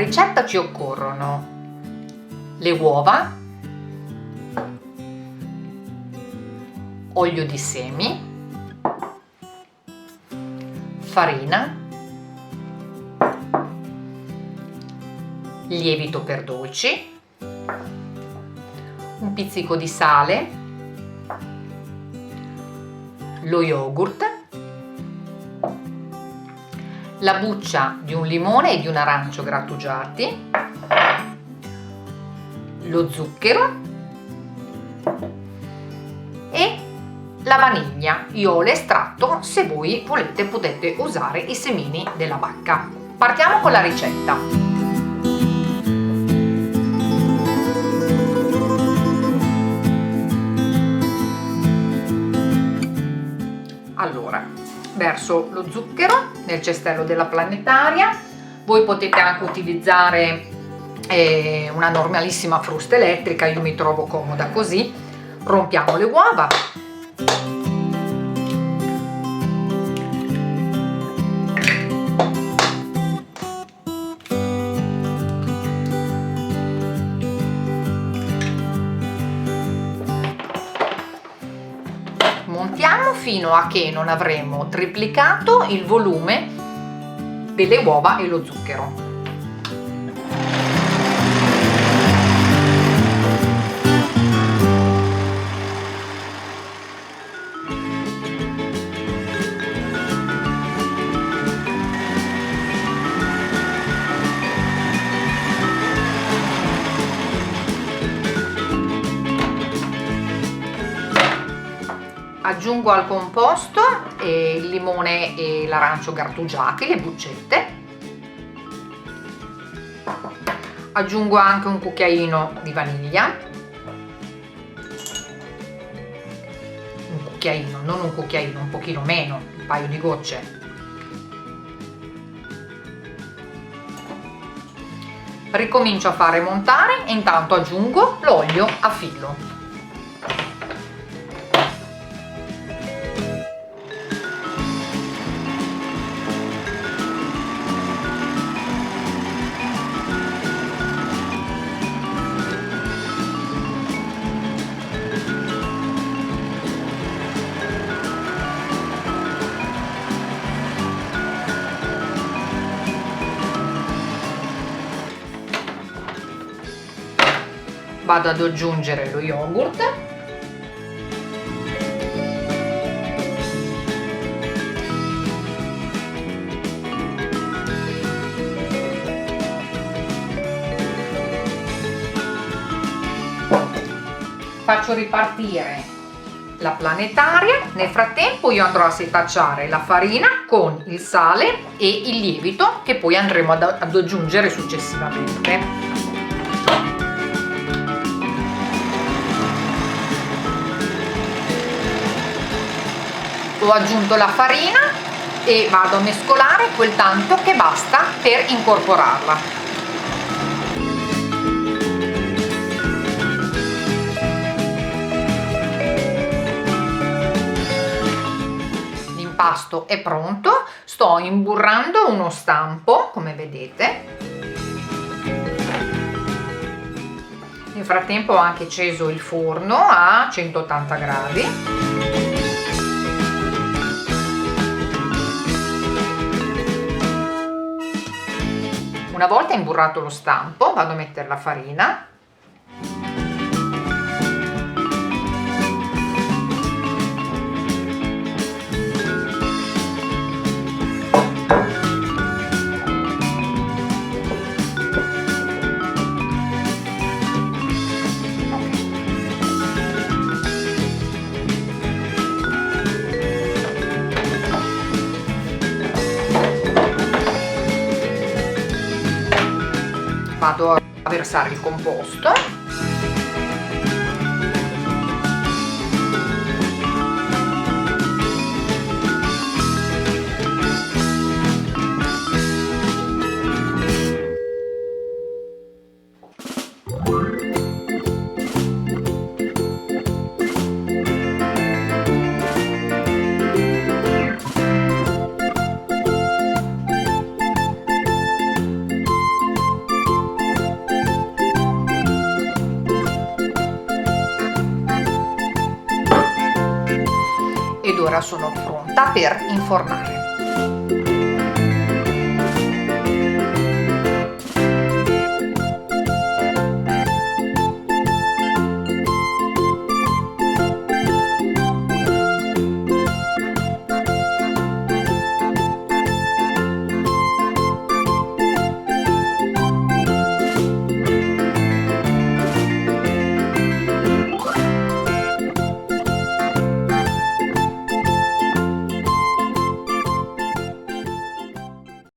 ricetta ci occorrono le uova, olio di semi, farina, lievito per dolci, un pizzico di sale, lo yogurt, la buccia di un limone e di un arancio grattugiati, lo zucchero e la vaniglia. Io ho l'estratto, se voi volete potete usare i semini della bacca. Partiamo con la ricetta. Allora, verso lo zucchero nel cestello della planetaria. Voi potete anche utilizzare una normalissima frusta elettrica, io mi trovo comoda così. Rompiamo le uova. Montiamo fino a che non avremo triplicato il volume delle uova e lo zucchero. Aggiungo al composto il limone e l'arancio grattugiati, le buccette. Aggiungo anche un cucchiaino di vaniglia. Un cucchiaino, non un cucchiaino, un pochino meno, un paio di gocce. Ricomincio a fare montare e intanto aggiungo l'olio a filo. Vado ad aggiungere lo yogurt, faccio ripartire la planetaria. Nel frattempo io andrò a setacciare la farina con il sale e il lievito che poi andremo ad aggiungere successivamente. Ho aggiunto la farina e vado a mescolare quel tanto che basta per incorporarla. L'impasto è pronto, sto imburrando uno stampo, come vedete. Nel frattempo ho anche acceso il forno a 180 gradi. Una volta imburrato lo stampo, vado a mettere la farina. Vado a versare il composto. ora sono pronta per infornare.